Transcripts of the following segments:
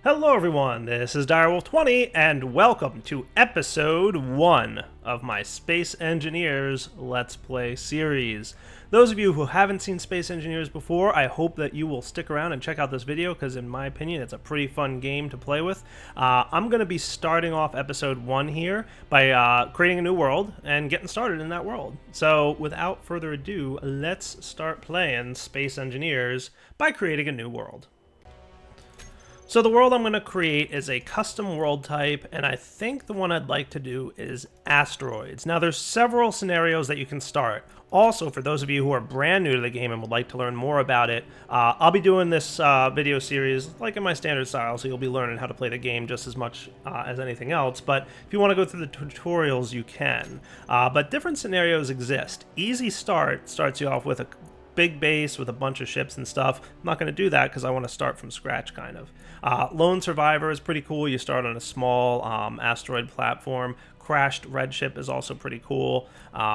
Hello everyone, this is Direwolf20 and welcome to episode 1 of my Space Engineers Let's Play series. Those of you who haven't seen Space Engineers before, I hope that you will stick around and check out this video because in my opinion it's a pretty fun game to play with. I'm going to be starting off episode 1 here by creating a new world and getting started in that world. So without further ado, let's start playing Space Engineers by creating a new world. So the world I'm going to create is a custom world type, and I think the one I'd like to do is asteroids. Now there's several scenarios that you can start. Also, for those of you who are brand new to the game and would like to learn more about it, I'll be doing this video series like in my standard style, so you'll be learning how to play the game just as much as anything else. But if you want to go through the tutorials, you can. But different scenarios exist. Easy Start starts you off with a big base with a bunch of ships and stuff. I'm not going to do that because I want to start from scratch, kind of. Lone Survivor is pretty cool. You start on a small asteroid platform. Crashed Red Ship is also pretty cool.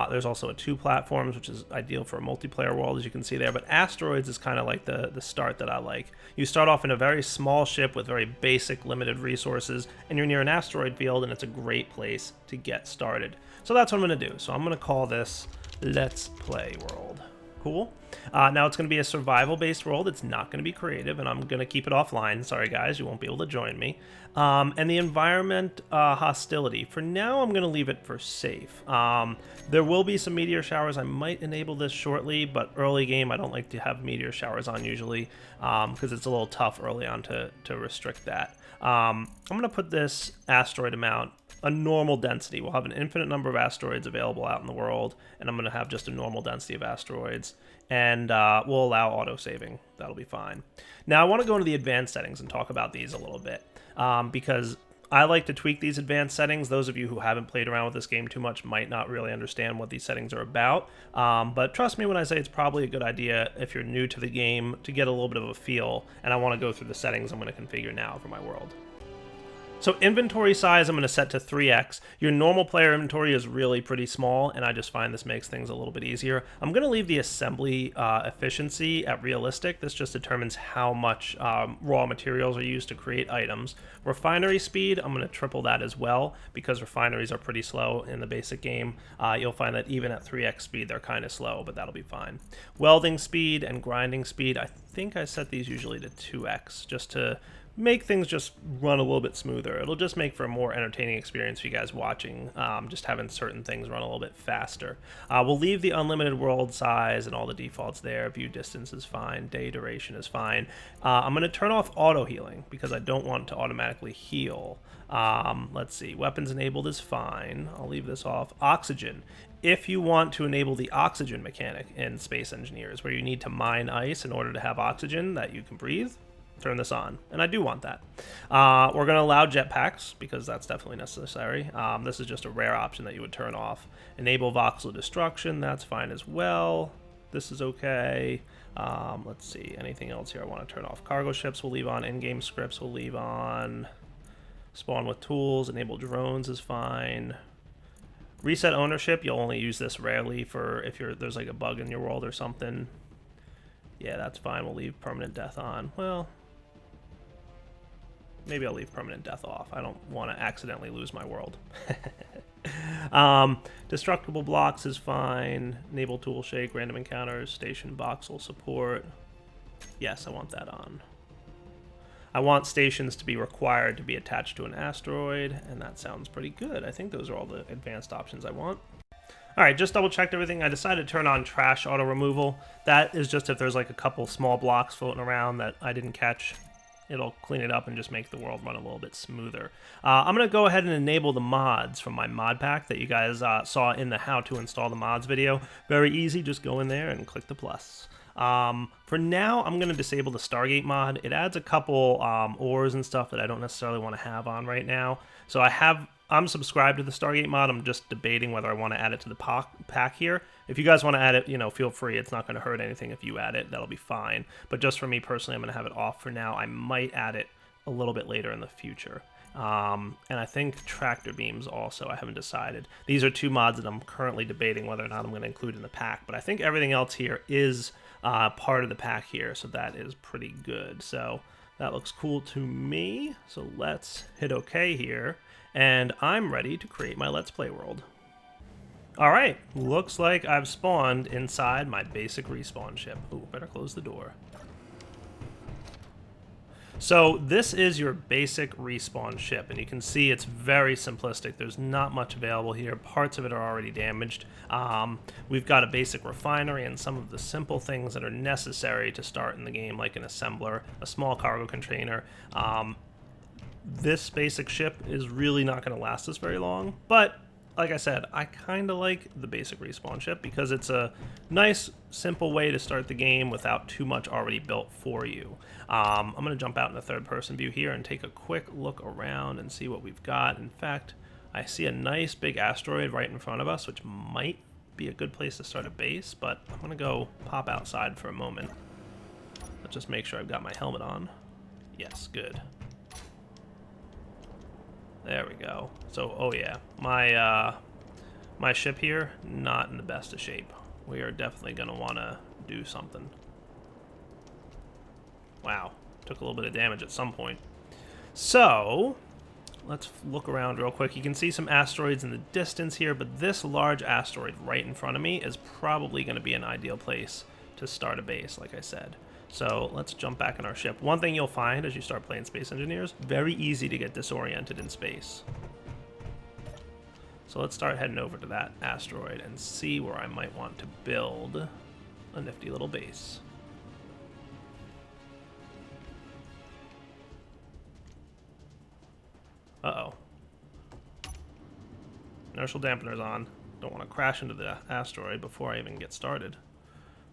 There's also a 2 platforms, which is ideal for a multiplayer world, as you can see there. But asteroids is kind of like the start that I like. You start off in a very small ship with very basic, limited resources, and you're near an asteroid field, and it's a great place to get started. So that's what I'm going to do. So I'm going to call this Let's Play World. Cool. Now it's going to be a survival-based world. It's not going to be creative, and I'm going to keep it offline. Sorry, guys, you won't be able to join me. And the environment hostility. For now, I'm going to leave it for safe. There will be some meteor showers. I might enable this shortly, but early game, I don't like to have meteor showers on usually because it's a little tough early on to restrict that. I'm going to put this asteroid amount a normal density. We'll have an infinite number of asteroids available out in the world, and I'm going to have just a normal density of asteroids, and we'll allow auto-saving. That'll be fine. Now, I want to go into the advanced settings and talk about these a little bit, because I like to tweak these advanced settings. Those of you who haven't played around with this game too much might not really understand what these settings are about, but trust me when I say it's probably a good idea if you're new to the game to get a little bit of a feel, and I want to go through the settings I'm going to configure now for my world. So inventory size I'm going to set to 3x. Your normal player inventory is really pretty small, and I just find this makes things a little bit easier. I'm going to leave the assembly efficiency at realistic. This just determines how much raw materials are used to create items. Refinery speed, I'm going to triple that as well, because refineries are pretty slow in the basic game. You'll find that even at 3x speed, they're kind of slow, but that'll be fine. Welding speed and grinding speed, I think I set these usually to 2x, just to make things just run a little bit smoother. It'll just make for a more entertaining experience for you guys watching, just having certain things run a little bit faster. We'll leave the unlimited world size and all the defaults there. View distance is fine. Day duration is fine. I'm going to turn off auto healing because I don't want to automatically heal. Let's see. Weapons enabled is fine. I'll leave this off. Oxygen. If you want to enable the oxygen mechanic in Space Engineers, where you need to mine ice in order to have oxygen that you can breathe, turn this on, and I do want that. We're going to allow jetpacks because that's definitely necessary. This is just a rare option that you would turn off. Enable voxel destruction, that's fine as well. This is okay. Let's see, anything else here I want to turn off? Cargo ships we'll leave on, in-game scripts we'll leave on. Spawn with tools, enable drones is fine. Reset ownership, you'll only use this rarely for if there's like a bug in your world or something. Yeah, that's fine, we'll leave permanent death on. Well, maybe I'll leave permanent death off. I don't want to accidentally lose my world. Destructible blocks is fine. Enable tool shake, random encounters, station voxel support. Yes, I want that on. I want stations to be required to be attached to an asteroid, and that sounds pretty good. I think those are all the advanced options I want. Alright, just double checked everything. I decided to turn on trash auto removal. That is just if there's like a couple small blocks floating around that I didn't catch. It'll clean it up and just make the world run a little bit smoother. I'm going to go ahead and enable the mods from my mod pack that you guys saw in the how to install the mods video. Very easy, just go in there and click the plus. For now, I'm going to disable the Stargate mod. It adds a couple ores and stuff that I don't necessarily want to have on right now. So I'm subscribed to the Stargate mod. I'm just debating whether I want to add it to the pack here. If you guys want to add it, feel free. It's not going to hurt anything if you add it. That'll be fine. But just for me personally, I'm going to have it off for now. I might add it a little bit later in the future. And I think tractor beams also, I haven't decided. These are 2 mods that I'm currently debating whether or not I'm going to include in the pack. But I think everything else here is part of the pack here, so that is pretty good. So That looks cool to me, so let's hit OK here, and I'm ready to create my Let's Play world. Alright, looks like I've spawned inside my basic respawn ship. Ooh, better close the door. So this is your basic respawn ship, and you can see it's very simplistic. There's not much available here. Parts of it are already damaged. We've got a basic refinery and some of the simple things that are necessary to start in the game, like an assembler, a small cargo container. This basic ship is really not going to last us very long, but like I said, I kind of like the basic respawn ship because it's a nice, simple way to start the game without too much already built for you. I'm going to jump out in the third-person view here and take a quick look around and see what we've got. In fact, I see a nice big asteroid right in front of us, which might be a good place to start a base, but I'm going to go pop outside for a moment. Let's just make sure I've got my helmet on. Yes, good. There we go. So, oh yeah, my ship here, not in the best of shape. We are definitely going to want to do something. Wow, took a little bit of damage at some point. So, let's look around real quick. You can see some asteroids in the distance here, but this large asteroid right in front of me is probably going to be an ideal place to start a base, like I said. So let's jump back in our ship. One thing you'll find as you start playing Space Engineers, very easy to get disoriented in space. So let's start heading over to that asteroid and see where I might want to build a nifty little base. Uh-oh. Inertial dampener's on. Don't want to crash into the asteroid before I even get started.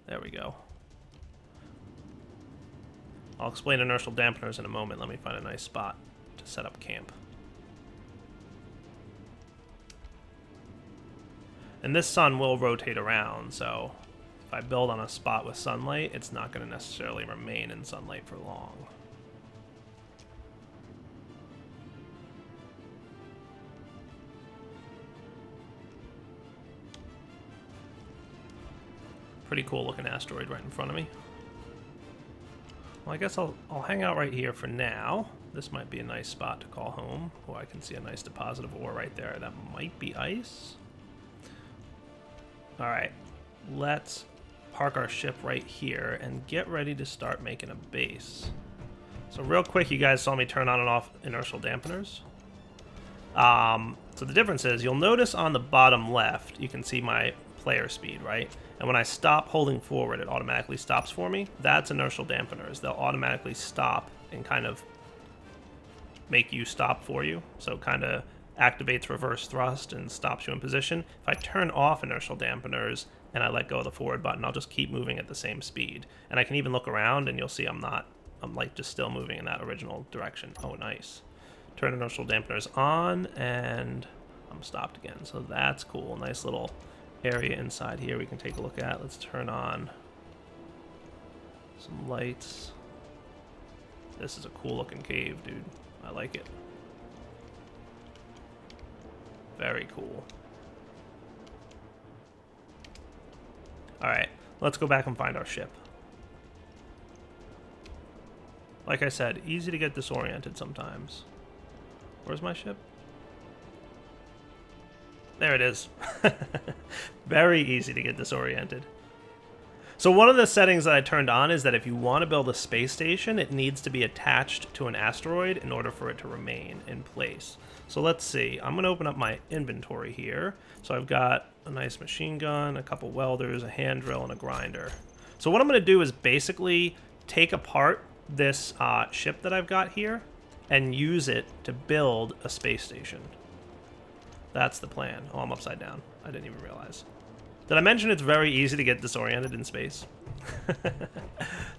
There we go. I'll explain inertial dampeners in a moment. Let me find a nice spot to set up camp. And this sun will rotate around, so if I build on a spot with sunlight, it's not going to necessarily remain in sunlight for long. Pretty cool looking asteroid right in front of me. Well, I guess I'll hang out right here for now. This might be a nice spot to call home. Oh, I can see a nice deposit of ore right there. That might be ice. Alright, let's park our ship right here and get ready to start making a base. So real quick, you guys saw me turn on and off inertial dampeners. So the difference is, you'll notice on the bottom left, you can see my player speed, right? And when I stop holding forward, it automatically stops for me. That's inertial dampeners. They'll automatically stop and kind of make you stop for you. So it kind of activates reverse thrust and stops you in position. If I turn off inertial dampeners and I let go of the forward button, I'll just keep moving at the same speed. And I can even look around and you'll see I'm like just still moving in that original direction. Oh, nice. Turn inertial dampeners on and I'm stopped again. So that's cool. Nice little area inside here we can take a look at. Let's turn on some lights. This is a cool looking cave, dude. I like it. Very cool. Alright, let's go back and find our ship. Like I said, easy to get disoriented sometimes. Where's my ship? There it is. Very easy to get disoriented. So one of the settings that I turned on is that if you want to build a space station, it needs to be attached to an asteroid in order for it to remain in place. So let's see. I'm going to open up my inventory here. So I've got a nice machine gun, a couple welders, a hand drill, and a grinder. So what I'm going to do is basically take apart this ship that I've got here and use it to build a space station. That's the plan. Oh, I'm upside down. I didn't even realize. Did I mention it's very easy to get disoriented in space?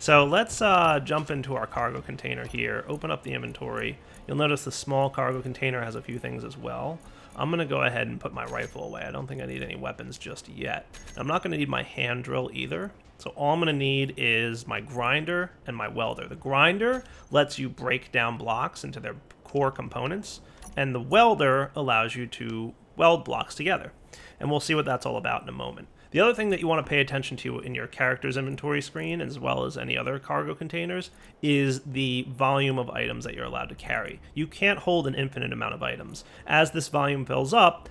So let's jump into our cargo container here, open up the inventory. You'll notice the small cargo container has a few things as well. I'm going to go ahead and put my rifle away. I don't think I need any weapons just yet. I'm not going to need my hand drill either. So all I'm going to need is my grinder and my welder. The grinder lets you break down blocks into their core components, and the welder allows you to weld blocks together. And we'll see what that's all about in a moment. The other thing that you want to pay attention to in your character's inventory screen, as well as any other cargo containers, is the volume of items that you're allowed to carry. You can't hold an infinite amount of items. As this volume fills up,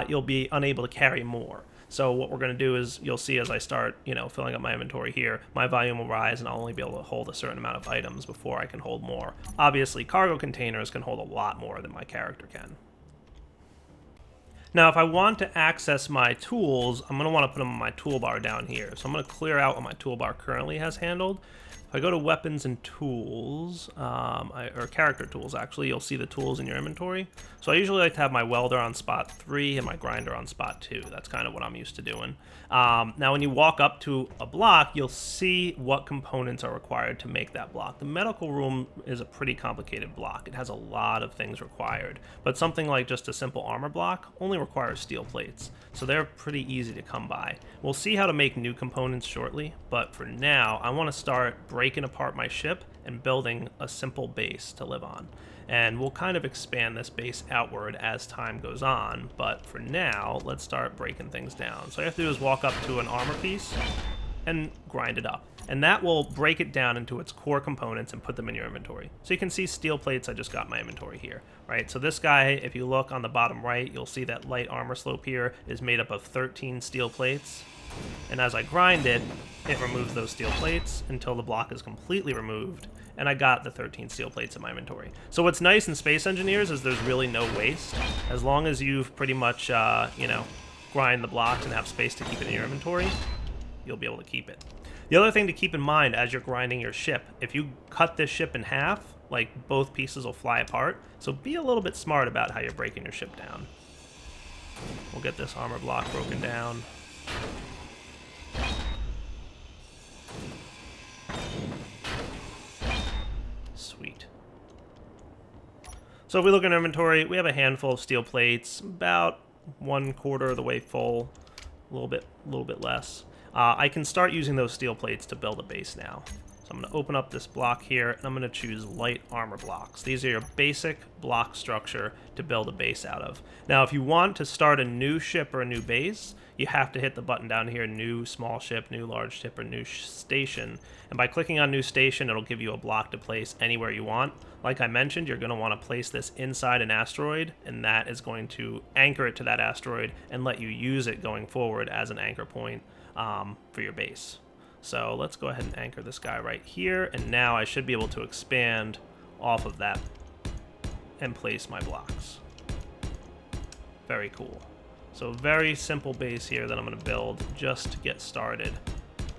you'll be unable to carry more. So what we're going to do is, you'll see as I start, filling up my inventory here, my volume will rise and I'll only be able to hold a certain amount of items before I can hold more. Obviously, cargo containers can hold a lot more than my character can. Now, if I want to access my tools, I'm going to want to put them on my toolbar down here. So I'm going to clear out what my toolbar currently has handled. If I go to weapons and tools, or character tools actually, you'll see the tools in your inventory. So I usually like to have my welder on spot 3 and my grinder on spot 2. That's kind of what I'm used to doing. Now when you walk up to a block, you'll see what components are required to make that block. The medical room is a pretty complicated block. It has a lot of things required, but something like just a simple armor block only requires steel plates. So they're pretty easy to come by. We'll see how to make new components shortly, but for now, I want to start breaking apart my ship and building a simple base to live on. And we'll kind of expand this base outward as time goes on, but for now, let's start breaking things down. So all you have to do is walk up to an armor piece and grind it up. And that will break it down into its core components and put them in your inventory. So you can see steel plates, I just got my inventory here, right? So this guy, if you look on the bottom right, you'll see that light armor slope here is made up of 13 steel plates. And as I grind it, it removes those steel plates until the block is completely removed, and I got the 13 steel plates in my inventory. So what's nice in Space Engineers is there's really no waste. As long as you've pretty much, grind the blocks and have space to keep it in your inventory, you'll be able to keep it. The other thing to keep in mind as you're grinding your ship, if you cut this ship in half, like both pieces will fly apart, so be a little bit smart about how you're breaking your ship down. We'll get this armor block broken down. Sweet. So if we look in our inventory, we have a handful of steel plates, about 1/4 of the way full, a little bit less. I can start using those steel plates to build a base now. So I'm going to open up this block here, and I'm going to choose light armor blocks. These are your basic block structure to build a base out of. Now, if you want to start a new ship or a new base, you have to hit the button down here, new small ship, new large ship, or new station. And by clicking on new station, it'll give you a block to place anywhere you want. Like I mentioned, you're going to want to place this inside an asteroid, and that is going to anchor it to that asteroid and let you use it going forward as an anchor point for your base. So let's go ahead and anchor this guy right here, and now I should be able to expand off of that and place my blocks. Very cool. So very simple base here that I'm going to build just to get started,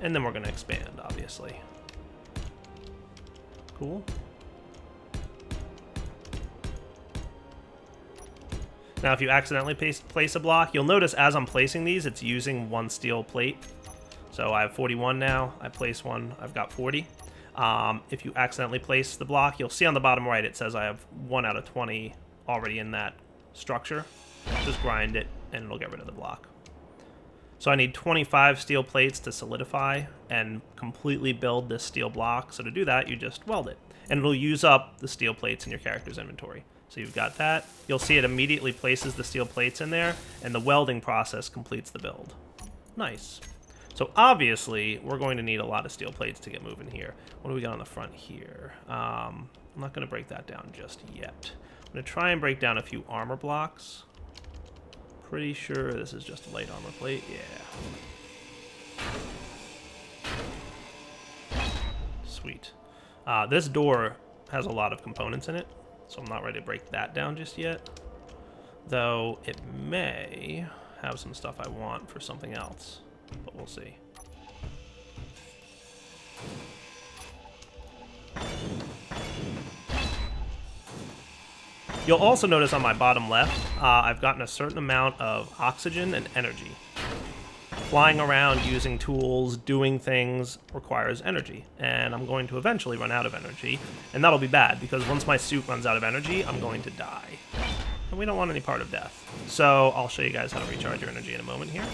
and then we're going to expand, obviously. Cool. Now if you accidentally place a block, you'll notice as I'm placing these, it's using one steel plate. So I have 41 now, I place one, I've got 40. If you accidentally place the block, you'll see on the bottom right it says I have 1 out of 20 already in that structure. Just grind it and it'll get rid of the block. So I need 25 steel plates to solidify and completely build this steel block. So to do that, you just weld it. And it'll use up the steel plates in your character's inventory. So you've got that. You'll see it immediately places the steel plates in there, and the welding process completes the build. Nice. So obviously, we're going to need a lot of steel plates to get moving here. What do we got on the front here? I'm not going to break that down just yet. I'm going to try and break down a few armor blocks. Pretty sure this is just a light armor plate. Yeah. Sweet. This door has a lot of components in it, so I'm not ready to break that down just yet. Though it may have some stuff I want for something else, but we'll see. You'll also notice on my bottom left, I've gotten a certain amount of oxygen and energy. Flying around, using tools, doing things requires energy, and I'm going to eventually run out of energy, and that'll be bad, because once my suit runs out of energy, I'm going to die. And we don't want any part of death. So I'll show you guys how to recharge your energy in a moment here.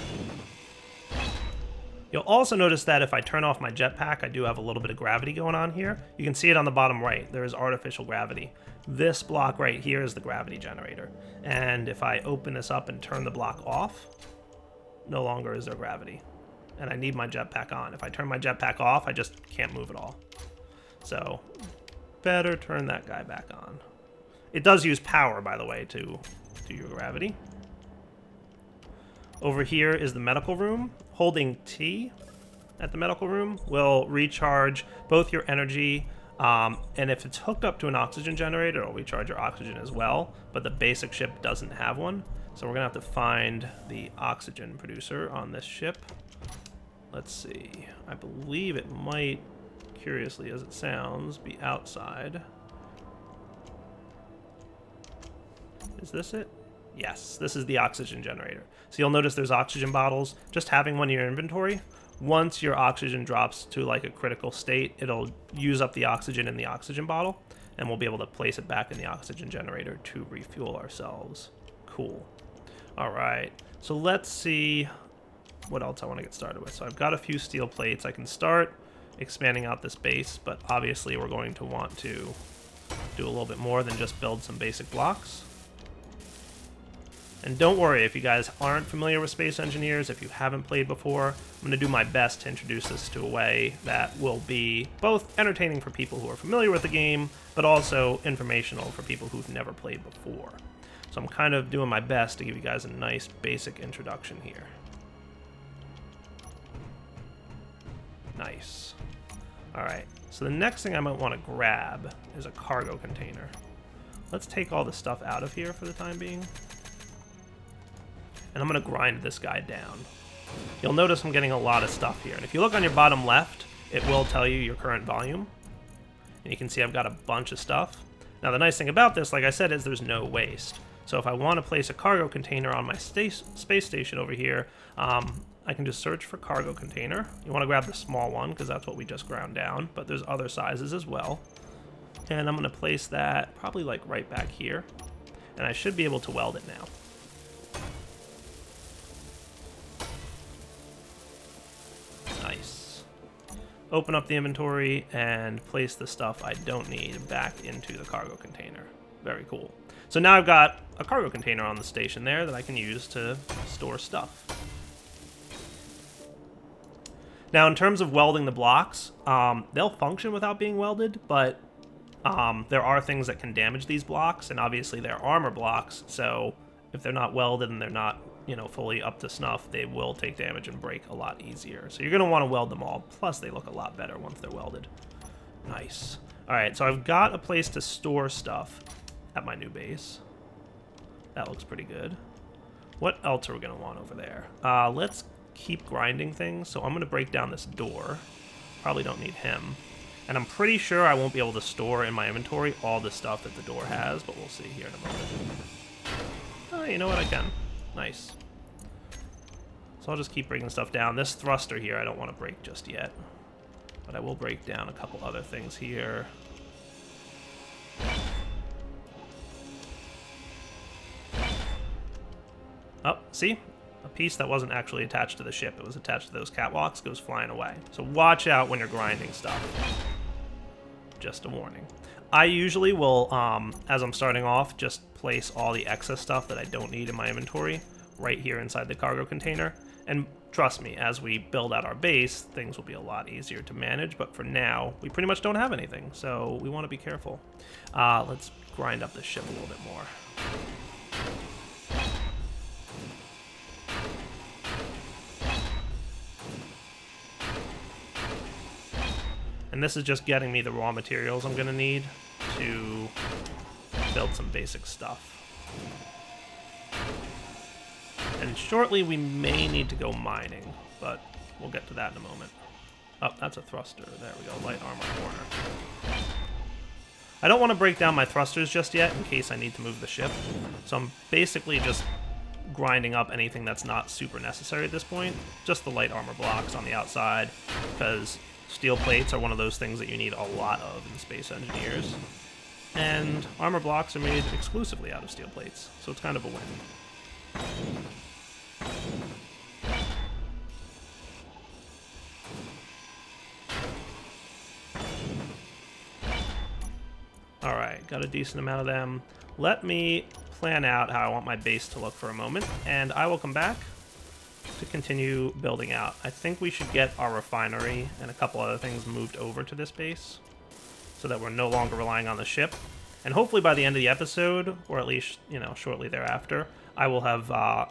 You'll also notice that if I turn off my jetpack, I do have a little bit of gravity going on here. You can see it on the bottom right. There is artificial gravity. This block right here is the gravity generator. And if I open this up and turn the block off, no longer is there gravity. and I need my jetpack on. If I turn my jetpack off, I just can't move at all. So, better turn that guy back on. It does use power, by the way, to do your gravity. Over here is the medical room. Holding T at the medical room will recharge both your energy, and if it's hooked up to an oxygen generator, it'll recharge your oxygen as well, but the basic ship doesn't have one. So we're gonna have to find the oxygen producer on this ship. Let's see. I believe it might, curiously as it sounds, be outside. Is this it? Yes, this is the oxygen generator. So you'll notice there's oxygen bottles. Just having one in your inventory, once your oxygen drops to like a critical state, it'll use up the oxygen in the oxygen bottle, and we'll be able to place it back in the oxygen generator to refuel ourselves. Cool. All right, so let's see what else I want to get started with. So I've got a few steel plates. I can start expanding out this base, but obviously we're going to want to do a little bit more than just build some basic blocks. And don't worry if you guys aren't familiar with Space Engineers, if you haven't played before, I'm going to do my best to introduce this to a way that will be both entertaining for people who are familiar with the game, but also informational for people who've never played before. So I'm kind of doing my best to give you guys a nice basic introduction here. Nice. Alright, so the next thing I might want to grab is a cargo container. Let's take all the stuff out of here for the time being. And I'm going to grind this guy down. You'll notice I'm getting a lot of stuff here. And if you look on your bottom left, it will tell you your current volume. And you can see I've got a bunch of stuff. Now the nice thing about this, like I said, is there's no waste. So if I want to place a cargo container on my space station over here, I can just search for cargo container. You want to grab the small one because that's what we just ground down, but there's other sizes as well. And I'm going to place that probably like right back here. And I should be able to weld it now. Nice. Open up the inventory and place the stuff I don't need back into the cargo container. Very cool. So now I've got a cargo container on the station there that I can use to store stuff. Now in terms of welding the blocks, they'll function without being welded, but there are things that can damage these blocks, and obviously they're armor blocks, so if they're not welded and they're not, you know, fully up to snuff, they will take damage and break a lot easier. So you're going to want to weld them all, plus they look a lot better once they're welded. Nice. Alright, so I've got a place to store stuff at my new base. That looks pretty good. What else are we going to want over there? Let's keep grinding things, so I'm going to break down this door. Probably don't need him. And I'm pretty sure I won't be able to store in my inventory all the stuff that the door has, but we'll see here in a moment. Oh, you know what? I can. Nice. So I'll just keep breaking stuff down. This thruster here I don't want to break just yet, but I will break down a couple other things here. Oh, see? A piece that wasn't actually attached to the ship. It was attached to those catwalks, goes flying away. So watch out when you're grinding stuff. Just a warning. I usually will, as I'm starting off, just place all the excess stuff that I don't need in my inventory right here inside the cargo container. And trust me, as we build out our base, things will be a lot easier to manage. But for now, we pretty much don't have anything, so we want to be careful. Let's grind up the ship a little bit more. And this is just getting me the raw materials I'm going to need to build some basic stuff. And shortly we may need to go mining, but we'll get to that in a moment. Oh, that's a thruster. There we go, light armor corner. I don't want to break down my thrusters just yet in case I need to move the ship. So I'm basically just grinding up anything that's not super necessary at this point. Just the light armor blocks on the outside, because steel plates are one of those things that you need a lot of in Space Engineers. And armor blocks are made exclusively out of steel plates, so it's kind of a win. Alright, got a decent amount of them. Let me plan out how I want my base to look for a moment, and I will come back to continue building out. I think we should get our refinery and a couple other things moved over to this base so that we're no longer relying on the ship. And hopefully by the end of the episode, or at least, you know, shortly thereafter, I will have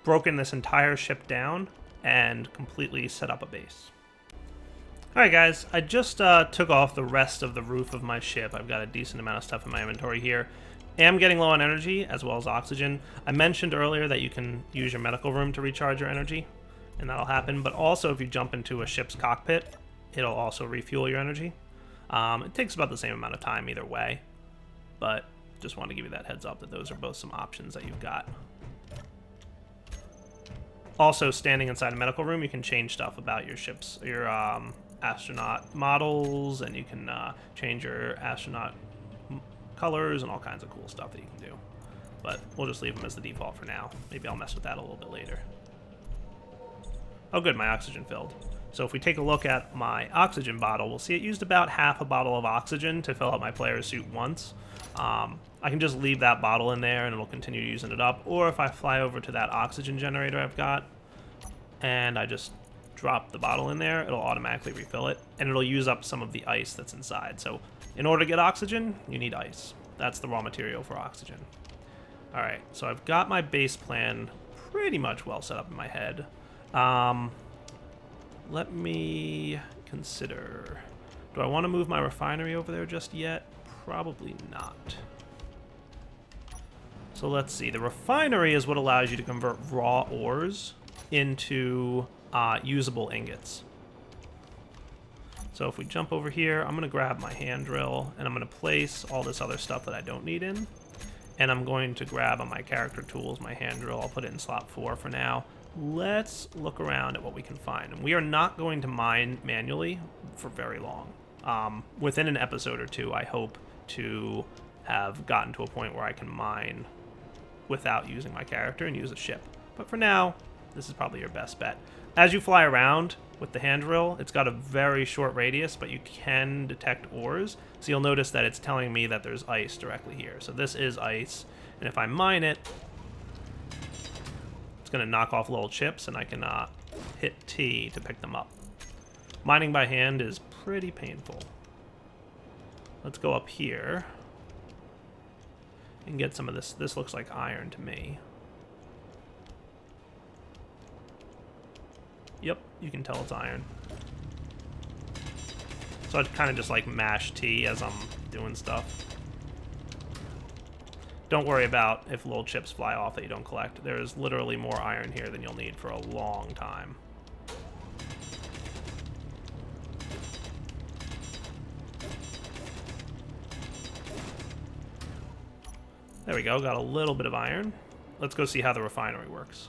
broken this entire ship down and completely set up a base. Alright guys, I just took off the rest of the roof of my ship. I've got a decent amount of stuff in my inventory here. Am getting low on energy as well as oxygen. I mentioned earlier that you can use your medical room to recharge your energy, and that'll happen, but also if you jump into a ship's cockpit, it'll also refuel your energy. It takes about the same amount of time either way, but just want to give you that heads up that those are both some options that you've got. Also, standing inside a medical room, you can change stuff about your ships, your astronaut models, and you can change your astronaut colors and all kinds of cool stuff that you can do. But we'll just leave them as the default for now. Maybe I'll mess with that a little bit later. Oh good, my oxygen filled. So if we take a look at my oxygen bottle, we'll see it used about half a bottle of oxygen to fill up my player's suit once. I can just leave that bottle in there and it'll continue using it up, or if I fly over to that oxygen generator I've got and I just drop the bottle in there, it'll automatically refill it, and it'll use up some of the ice that's inside. So in order to get oxygen, you need ice. That's the raw material for oxygen. Alright, so I've got my base plan pretty much well set up in my head. Let me consider. Do I want to move my refinery over there just yet? Probably not. So let's see. The refinery is what allows you to convert raw ores into usable ingots. So if we jump over here, I'm going to grab my hand drill, and I'm going to place all this other stuff that I don't need in. And I'm going to grab on my character tools, my hand drill. I'll put it in slot 4 for now. Let's look around at what we can find. And we are not going to mine manually for very long. Within an episode or two, I hope to have gotten to a point where I can mine without using my character and use a ship. But for now, this is probably your best bet. As you fly around with the hand drill, it's got a very short radius, but you can detect ores. So you'll notice that it's telling me that there's ice directly here. So this is ice, and if I mine it, it's going to knock off little chips, and I can hit T to pick them up. Mining by hand is pretty painful. Let's go up here and get some of this. This looks like iron to me. Yep, you can tell it's iron. So I'd kind of just like mash T as I'm doing stuff. Don't worry about if little chips fly off that you don't collect. There's literally more iron here than you'll need for a long time. There we go, got a little bit of iron. Let's go see how the refinery works.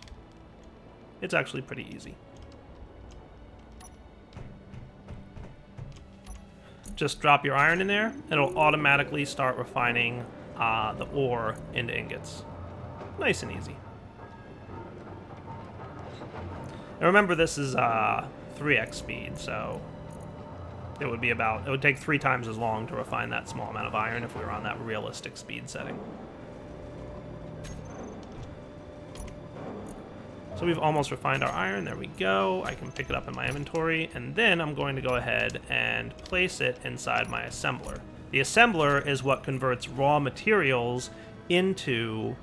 It's actually pretty easy. Just drop your iron in there, and it'll automatically start refining the ore into ingots. Nice and easy. And remember, this is 3x speed, so it would take 3 times as long to refine that small amount of iron if we were on that realistic speed setting. So we've almost refined our iron. There we go. I can pick it up in my inventory, and then I'm going to go ahead and place it inside my assembler. The assembler is what converts raw materials into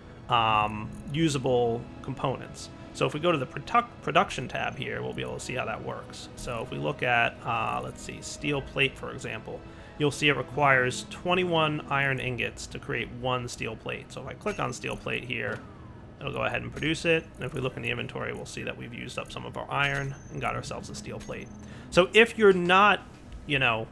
usable components. So if we go to the production tab here, we'll be able to see how that works. So if we look at, let's see, steel plate, for example, you'll see it requires 21 iron ingots to create 1 steel plate. So if I click on steel plate here, it'll go ahead and produce it, and if we look in the inventory, we'll see that we've used up some of our iron and got ourselves a steel plate. So if you're not, you know,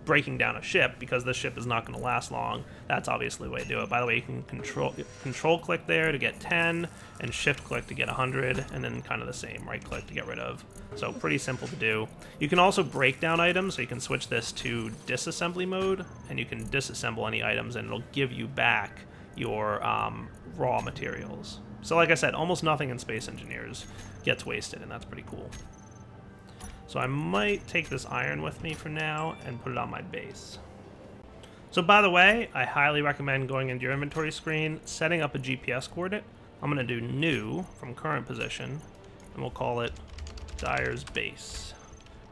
breaking down a ship, because this ship is not going to last long, that's obviously the way to do it. By the way, you can control click there to get 10, and shift click to get 100, and then kind of the same, right click to get rid of. So pretty simple to do. You can also break down items, so you can switch this to disassembly mode, and you can disassemble any items, and it'll give you back your raw materials. So like I said, almost nothing in Space Engineers gets wasted, and that's pretty cool. So I might take this iron with me for now and put it on my base. So by the way, I highly recommend going into your inventory screen, setting up a GPS coordinate. I'm going to do new from current position, and we'll call it Dyer's Base.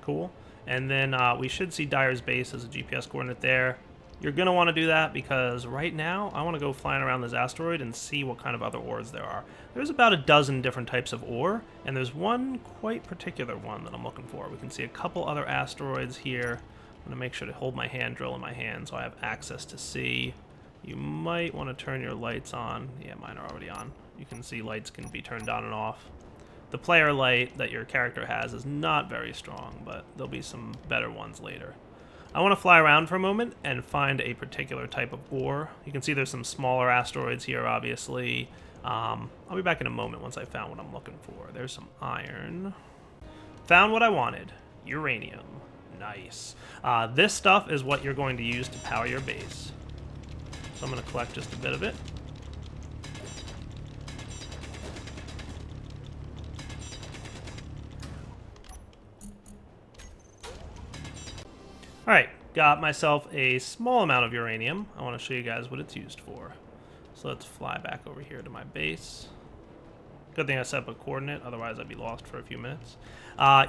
Cool. And then we should see Dyer's Base as a GPS coordinate there. You're going to want to do that because right now I want to go flying around this asteroid and see what kind of other ores there are. There's about a dozen different types of ore, and there's one quite particular one that I'm looking for. We can see a couple other asteroids here. I'm going to make sure to hold my hand drill in my hand so I have access to see. You might want to turn your lights on. Yeah, mine are already on. You can see lights can be turned on and off. The player light that your character has is not very strong, but there'll be some better ones later. I want to fly around for a moment and find a particular type of ore. You can see there's some smaller asteroids here, obviously. I'll be back in a moment once I found what I'm looking for. There's some iron. Found what I wanted. Uranium. Nice. This stuff is what you're going to use to power your base. So I'm going to collect just a bit of it. Alright, got myself a small amount of uranium. I want to show you guys what it's used for. So let's fly back over here to my base. Good thing I set up a coordinate, otherwise I'd be lost for a few minutes.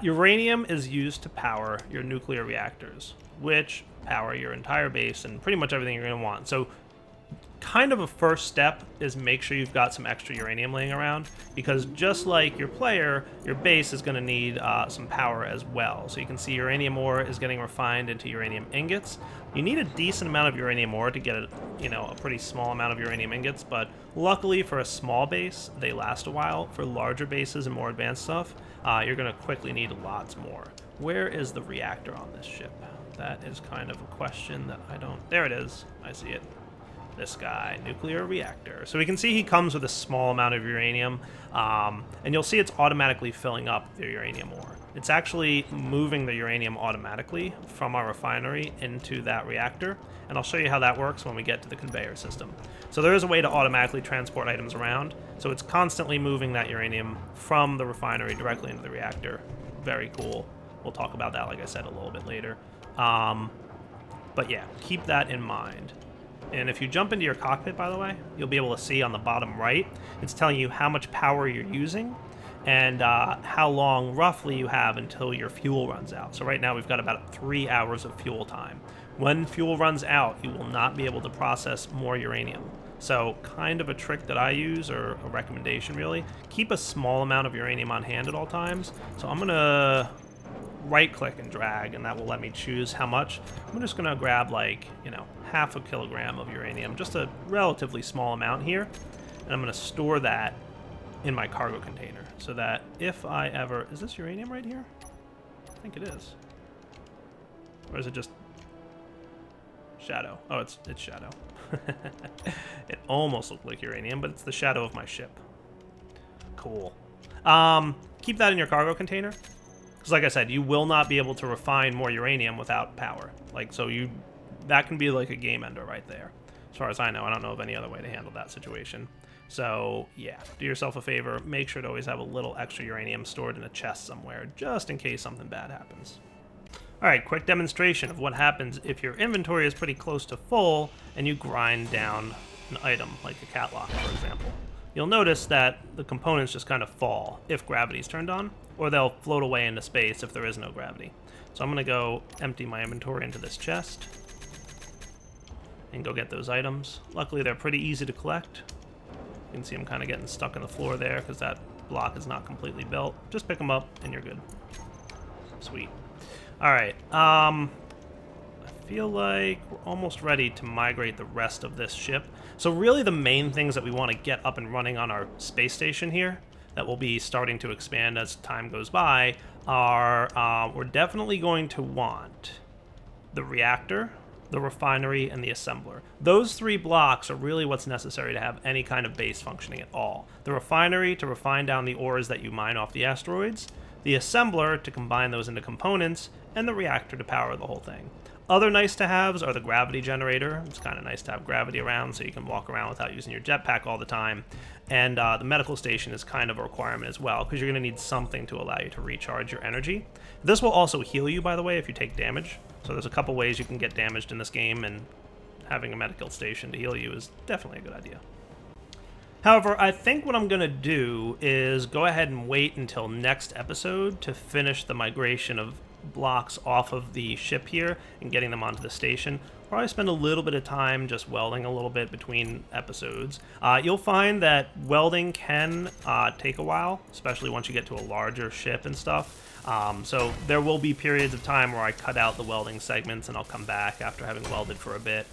Uranium is used to power your nuclear reactors, which power your entire base and pretty much everything you're going to want. So kind of a first step is make sure you've got some extra uranium laying around, because just like your player, your base is going to need some power as well. So you can see uranium ore is getting refined into uranium ingots. You need a decent amount of uranium ore to get a pretty small amount of uranium ingots, but luckily for a small base, they last a while. For larger bases and more advanced stuff, you're going to quickly need lots more. Where is the reactor on this ship? That is kind of a question that I don't... There it is. I see it. This guy, nuclear reactor. So we can see he comes with a small amount of uranium, and you'll see it's automatically filling up the uranium ore. It's actually moving the uranium automatically from our refinery into that reactor, and I'll show you how that works when we get to the conveyor system. So there is a way to automatically transport items around, so it's constantly moving that uranium from the refinery directly into the reactor. Very cool. We'll talk about that, like I said, a little bit later. But yeah, keep that in mind. And if you jump into your cockpit, by the way, you'll be able to see on the bottom right, it's telling you how much power you're using and how long roughly you have until your fuel runs out. So right now we've got about 3 hours of fuel time. When fuel runs out, you will not be able to process more uranium. So kind of a trick that I use, or a recommendation really, keep a small amount of uranium on hand at all times. So I'm going to right click and drag, and that will let me choose how much. I'm just going to grab like, half a kilogram of uranium, just a relatively small amount here, and I'm going to store that in my cargo container so that if I ever... Is this uranium right here? I think it is. Or is it just shadow? Oh, it's shadow. It almost looked like uranium, but it's the shadow of my ship. Cool. Keep that in your cargo container, because like I said, you will not be able to refine more uranium without power. That can be like a game ender right there. As far as I know, I don't know of any other way to handle that situation. So yeah, do yourself a favor, make sure to always have a little extra uranium stored in a chest somewhere, just in case something bad happens. Alright, quick demonstration of what happens if your inventory is pretty close to full and you grind down an item, like a catlock, for example. You'll notice that the components just kind of fall if gravity's turned on, or they'll float away into space if there is no gravity. So I'm going to go empty my inventory into this chest and go get those items. Luckily, they're pretty easy to collect. You can see them kind of getting stuck in the floor there because that block is not completely built. Just pick them up and you're good. Sweet. Alright, I feel like we're almost ready to migrate the rest of this ship. So really the main things that we want to get up and running on our space station here, that will be starting to expand as time goes by, are we're definitely going to want the reactor, the refinery, and the assembler. Those 3 blocks are really what's necessary to have any kind of base functioning at all. The refinery to refine down the ores that you mine off the asteroids, the assembler to combine those into components, and the reactor to power the whole thing. Other nice to haves are the gravity generator. It's kind of nice to have gravity around so you can walk around without using your jetpack all the time. And the medical station is kind of a requirement as well, because you're going to need something to allow you to recharge your energy. This will also heal you, by the way, if you take damage. So there's a couple ways you can get damaged in this game, and having a medical station to heal you is definitely a good idea. However, I think what I'm going to do is go ahead and wait until next episode to finish the migration of blocks off of the ship here and getting them onto the station. Probably spend a little bit of time just welding a little bit between episodes. You'll find that welding can take a while, especially once you get to a larger ship and stuff. So there will be periods of time where I cut out the welding segments and I'll come back after having welded for a bit.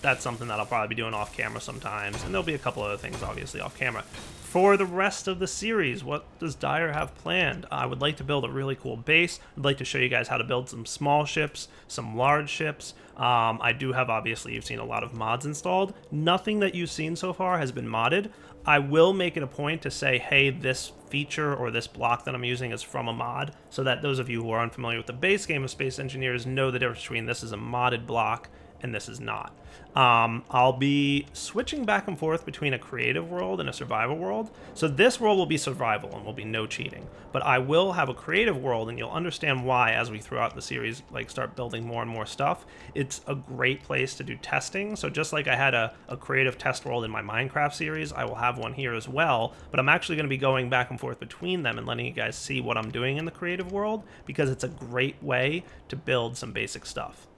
That's something that I'll probably be doing off camera sometimes, and there'll be a couple other things obviously off camera. For the rest of the series, what does Dyer have planned? I would like to build a really cool base. I'd like to show you guys how to build some small ships, some large ships. I do have, obviously, you've seen a lot of mods installed. Nothing that you've seen so far has been modded. I will make it a point to say, hey, this feature or this block that I'm using is from a mod, so that those of you who are unfamiliar with the base game of Space Engineers know the difference between this is a modded block and this is not. I'll be switching back and forth between a creative world and a survival world. So this world will be survival and will be no cheating. But I will have a creative world, and you'll understand why as we throughout the series start building more and more stuff. It's a great place to do testing. So just like I had a creative test world in my Minecraft series, I will have one here as well. But I'm actually going to be going back and forth between them and letting you guys see what I'm doing in the creative world, because it's a great way to build some basic stuff.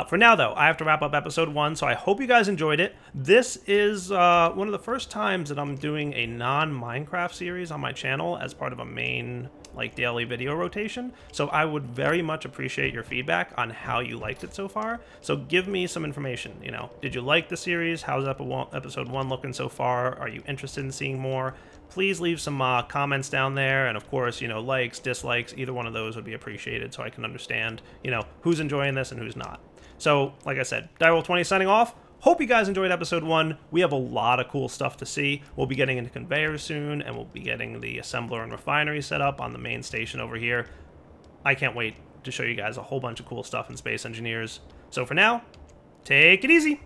For now, though, I have to wrap up episode 1, so I hope you guys enjoyed it. This is one of the first times that I'm doing a non-Minecraft series on my channel as part of a main daily video rotation, so I would very much appreciate your feedback on how you liked it so far. So give me some information. Did you like the series? How's episode 1 looking so far? Are you interested in seeing more? Please leave some comments down there, and of course, likes, dislikes, either one of those would be appreciated so I can understand, who's enjoying this and who's not. So, like I said, Direwolf20 signing off. Hope you guys enjoyed episode 1. We have a lot of cool stuff to see. We'll be getting into conveyors soon, and we'll be getting the assembler and refinery set up on the main station over here. I can't wait to show you guys a whole bunch of cool stuff in Space Engineers. So for now, take it easy!